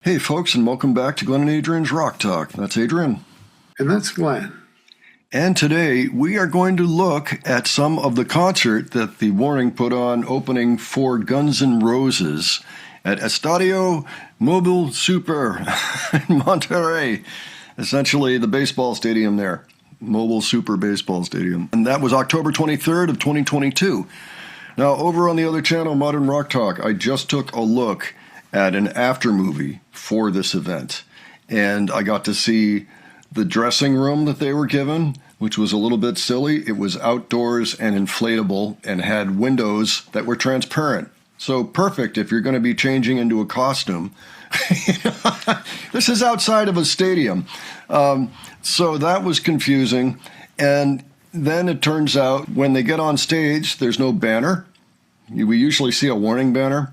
Hey folks, and welcome back to Glenn and Adrian's Rock Talk. That's Adrian. And that's Glenn. And today we are going to look at some of the concert that the Warning put on opening for Guns N' Roses at Estadio Mobile Super in Monterrey. Essentially the baseball stadium there. Mobile Super Baseball Stadium. And that was October 23rd of 2022. Now, over on the other channel, Modern Rock Talk, I just took a look at an after movie for this event, and I got to see the dressing room that they were given, which was a little bit silly. It was outdoors and inflatable and had windows that were transparent. So perfect if you're going to be changing into a costume. This is outside of a stadium. So that was confusing. And then it turns out when they get on stage, there's no banner. We usually see a Warning banner,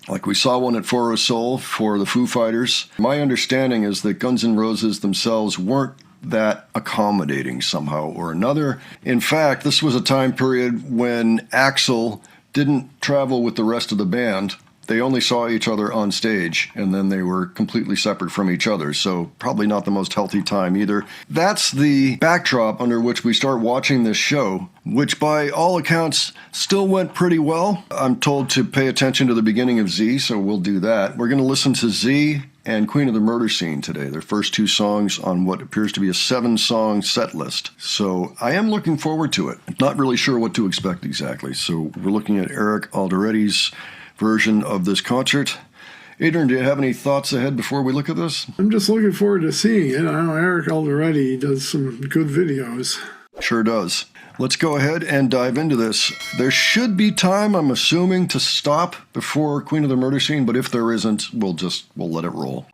like we saw one at Foro Sol for the Foo Fighters. My understanding is that Guns N' Roses themselves weren't that accommodating somehow or another. In fact, this was a time period when Axl didn't travel with the rest of the band. They only saw each other on stage, and then they were completely separate from each other, so probably not the most healthy time either. That's the backdrop under which we start watching this show, which by all accounts still went pretty well. I'm told to pay attention to the beginning of Z, so we'll do that. We're going to listen to Z and Queen of the Murder Scene today, their first two songs on what appears to be a 7-song set list. So I am looking forward to it. Not really sure what to expect exactly, so we're looking at Eric Alderetti's version of this concert. Adrian, do you have any thoughts ahead before we look at this? I'm just looking forward to seeing it. I know Eric Alderetti does some good videos. Sure does. Let's go ahead and dive into this. There should be time, I'm assuming, to stop before Queen of the Murder Scene, but if there isn't, we'll let it roll.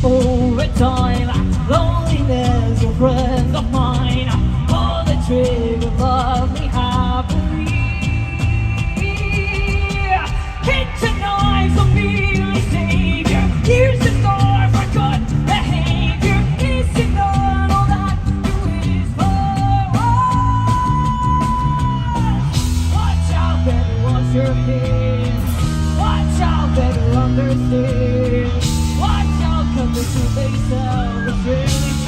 Over time, loneliness, your friends of mine, all the trigger love me happily. Kitchen knives on me, my savior. Years to scar, forgot behavior. Is it not all that you wish for? Watch out, better wash your hands. Watch out, better understand. Watch out, 'cause the truth they tell is really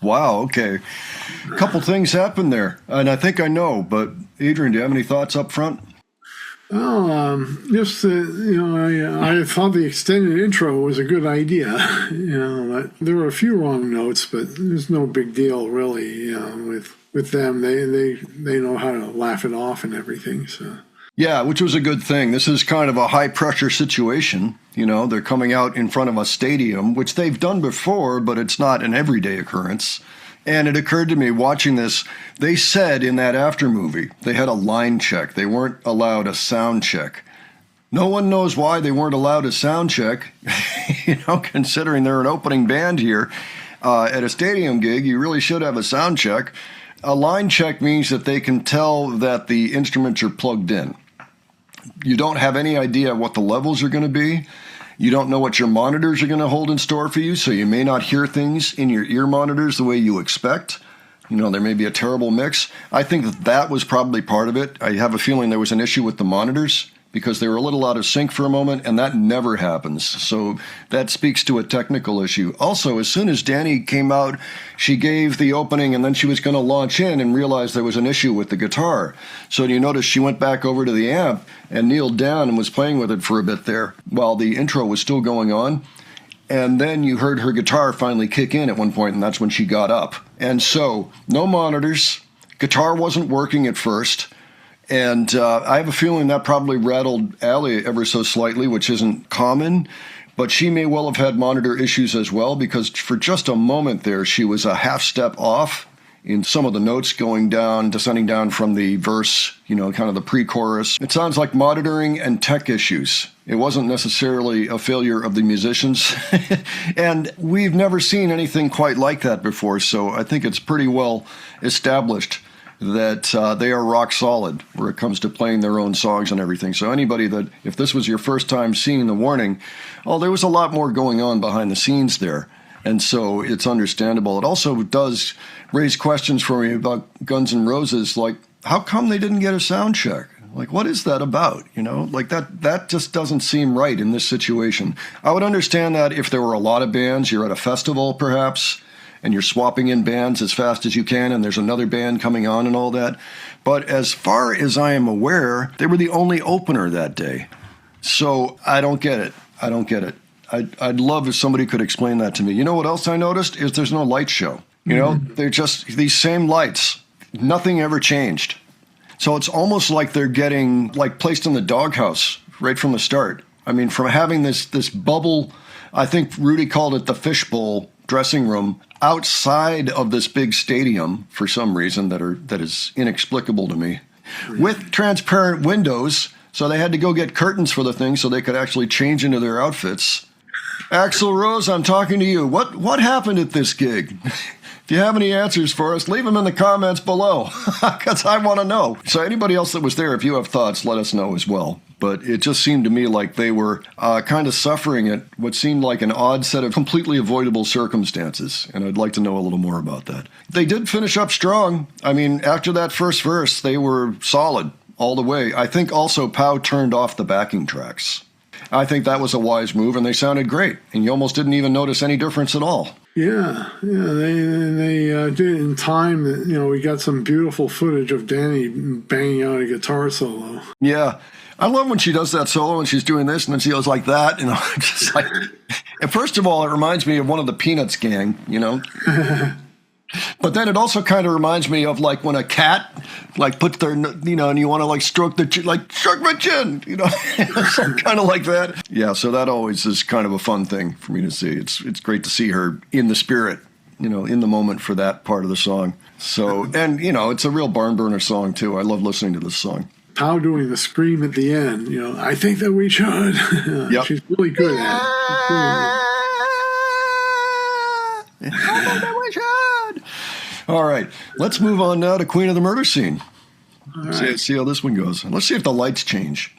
Wow, okay. A couple things happened there, and I think I know, but Adrian, do you have any thoughts up front? Well, just I thought the extended intro was a good idea. But there were a few wrong notes, but there's no big deal really. With them, they know how to laugh it off and everything. So. Yeah, which was a good thing. This is kind of a high-pressure situation. They're coming out in front of a stadium, which they've done before, but it's not an everyday occurrence. And it occurred to me watching this, they said in that after movie, they had a line check. They weren't allowed a sound check. No one knows why they weren't allowed a sound check, considering they're an opening band here. At a stadium gig, you really should have a sound check. A line check means that they can tell that the instruments are plugged in. You don't have any idea what the levels are going to be. You don't know what your monitors are going to hold in store for you, so you may not hear things in your ear monitors the way you expect. There may be a terrible mix. I think that was probably part of it. I have a feeling there was an issue with the monitors because they were a little out of sync for a moment, and that never happens. So that speaks to a technical issue. Also, as soon as Danny came out, she gave the opening, and then she was going to launch in and realized there was an issue with the guitar. So you notice she went back over to the amp and kneeled down and was playing with it for a bit there while the intro was still going on. And then you heard her guitar finally kick in at one point, and that's when she got up. And so, no monitors. Guitar wasn't working at first. And I have a feeling that probably rattled Allie ever so slightly, which isn't common. But she may well have had monitor issues as well, because for just a moment there, she was a half step off in some of the notes going down, descending down from the verse, kind of the pre-chorus. It sounds like monitoring and tech issues. It wasn't necessarily a failure of the musicians. And we've never seen anything quite like that before, so I think it's pretty well established that they are rock solid where it comes to playing their own songs and everything. So anybody that, if this was your first time seeing The Warning, there was a lot more going on behind the scenes there. And so it's understandable. It also does raise questions for me about Guns N' Roses, like, how come they didn't get a sound check? Like, what is that about? Like that just doesn't seem right in this situation. I would understand that if there were a lot of bands, you're at a festival perhaps, and you're swapping in bands as fast as you can, and there's another band coming on and all that. But as far as I am aware, they were the only opener that day. So I don't get it. I'd love if somebody could explain that to me. You know what else I noticed is there's no light show. They're just these same lights. Nothing ever changed. So it's almost like they're getting placed in the doghouse right from the start. I mean, from having this bubble, I think Rudy called it the fishbowl dressing room, outside of this big stadium for some reason that is inexplicable to me, with transparent windows. So they had to go get curtains for the thing so they could actually change into their outfits. Axl Rose, I'm talking to you. What happened at this gig? If you have any answers for us, leave them in the comments below, because I want to know. So anybody else that was there, if you have thoughts, let us know as well. But it just seemed to me like they were kind of suffering at what seemed like an odd set of completely avoidable circumstances, and I'd like to know a little more about that. They did finish up strong. I mean, after that first verse, they were solid all the way. I think also Pow turned off the backing tracks. I think that was a wise move, and they sounded great, and you almost didn't even notice any difference at all. Yeah, they did it in time. We got some beautiful footage of Danny banging out a guitar solo. Yeah, I love when she does that solo and she's doing this, and then she goes like that, just like. And first of all, it reminds me of one of the Peanuts gang, But then it also kind of reminds me of when a cat puts their, and you want to stroke the chin, stroke my chin, kind of like that. Yeah, so that always is kind of a fun thing for me to see. It's great to see her in the spirit, in the moment for that part of the song. So, and it's a real barn burner song too. I love listening to this song. How doing the scream at the end, I think that we should. Yep. She's really good at it. I think that we should. All right, let's move on now to Queen of the Murder Scene. Right. See how this one goes. Let's see if the lights change.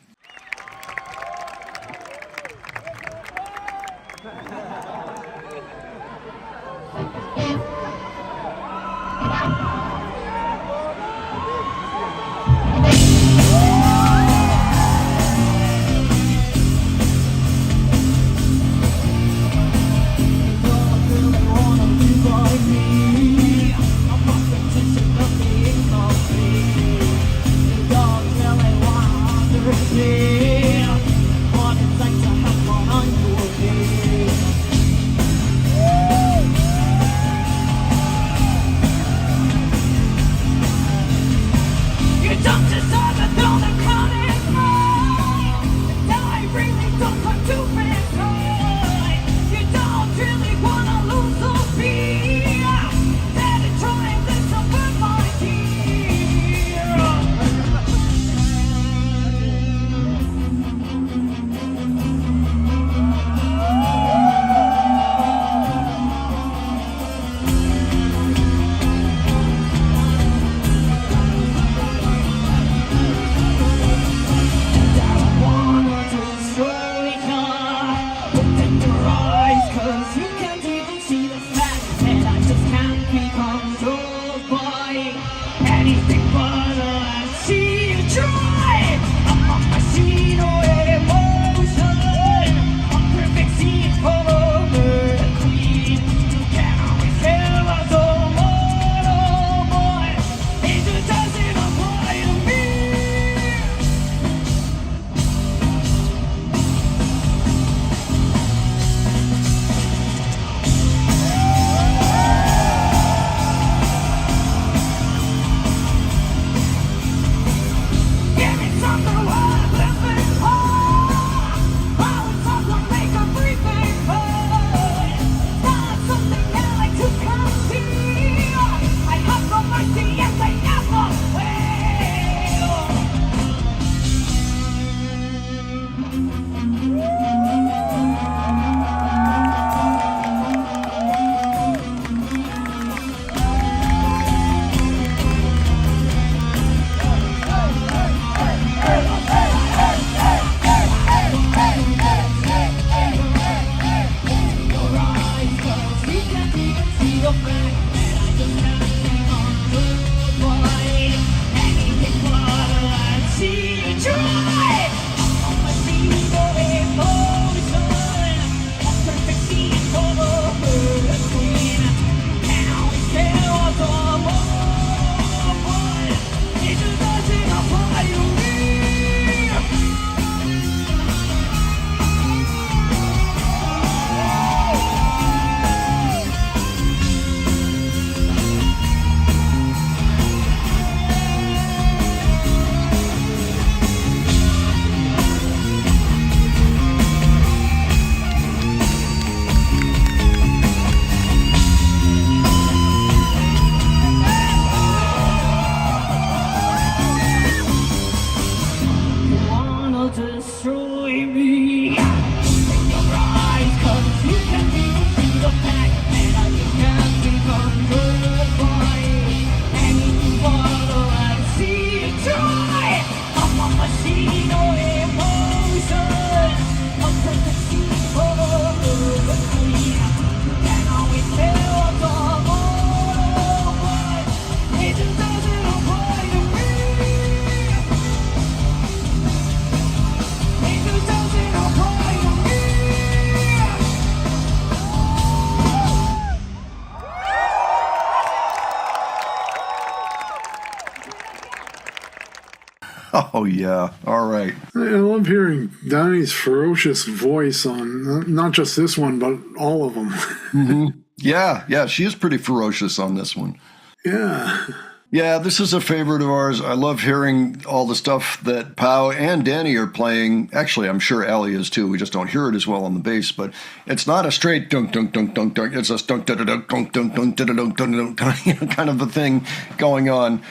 Oh, yeah. All right. I love hearing Donnie's ferocious voice on not just this one, but all of them. Yeah, she is pretty ferocious on this one. Yeah. Yeah, this is a favorite of ours. I love hearing all the stuff that Pau and Danny are playing. Actually, I'm sure Allie is too. We just don't hear it as well on the bass, but it's not a straight dunk dunk dunk dunk dunk. It's a dunk dunk dunk dunk dunk dunk dunk dunk dunk kind of a thing going on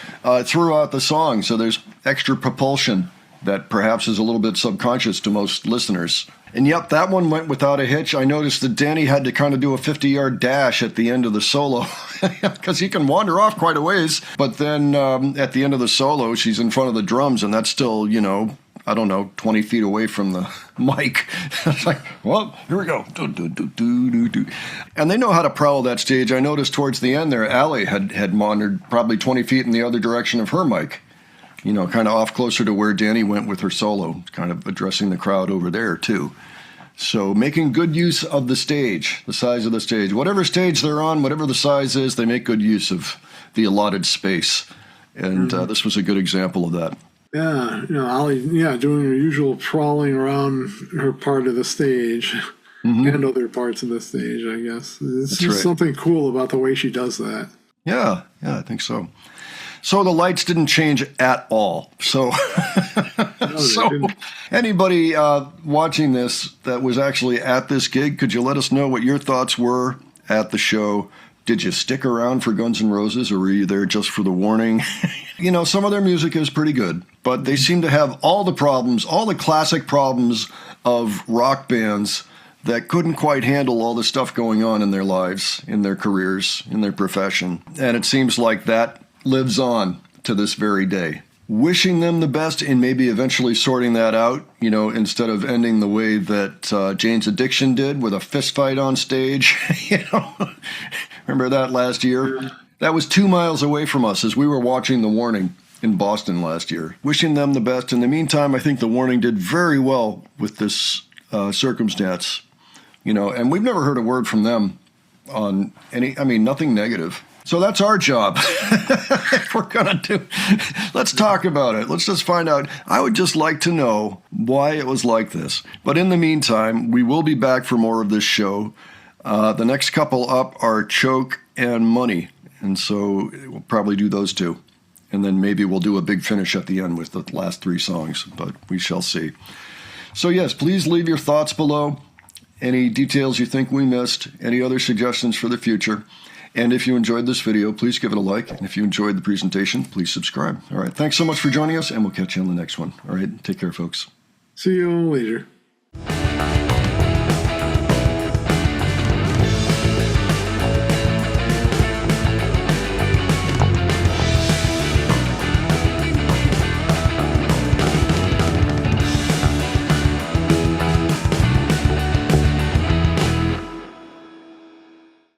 throughout the song. So there's extra propulsion that perhaps is a little bit subconscious to most listeners. And yep, that one went without a hitch. I noticed that Danny had to kind of do a 50-yard dash at the end of the solo because he can wander off quite a ways. But then at the end of the solo, she's in front of the drums, and that's still, 20 feet away from the mic. It's like, well, here we go. And they know how to prowl that stage. I noticed towards the end there, Allie had wandered probably 20 feet in the other direction of her mic. Kind of off closer to where Danny went with her solo, kind of addressing the crowd over there, too. So making good use of the stage, the size of the stage. Whatever stage they're on, whatever the size is, they make good use of the allotted space. And this was a good example of that. Yeah, Ollie, doing her usual crawling around her part of the stage and other parts of the stage, I guess. It's just something cool about the way she does that. Yeah, I think so. So the lights didn't change at all. So, anybody watching this that was actually at this gig, could you let us know what your thoughts were at the show? Did you stick around for Guns N' Roses, or were you there just for the warning? Some of their music is pretty good, but they seem to have all the problems, all the classic problems of rock bands that couldn't quite handle all the stuff going on in their lives, in their careers, in their profession. And it seems like that lives on to this very day. Wishing them the best in maybe eventually sorting that out, instead of ending the way that Jane's Addiction did with a fist fight on stage. Remember that last year? That was 2 miles away from us as we were watching The Warning in Boston last year. Wishing them the best. In the meantime, I think The Warning did very well with this circumstance, and we've never heard a word from them on nothing negative. So that's our job. If we're going to let's talk about it. Let's just find out. I would just like to know why it was like this. But in the meantime, we will be back for more of this show. The next couple up are Choke and Money. And so we'll probably do those two. And then maybe we'll do a big finish at the end with the last 3 songs. But we shall see. So yes, please leave your thoughts below. Any details you think we missed. Any other suggestions for the future. And if you enjoyed this video, please give it a like. And if you enjoyed the presentation, please subscribe. All right. Thanks so much for joining us, and we'll catch you on the next one. All right. Take care, folks. See you all later.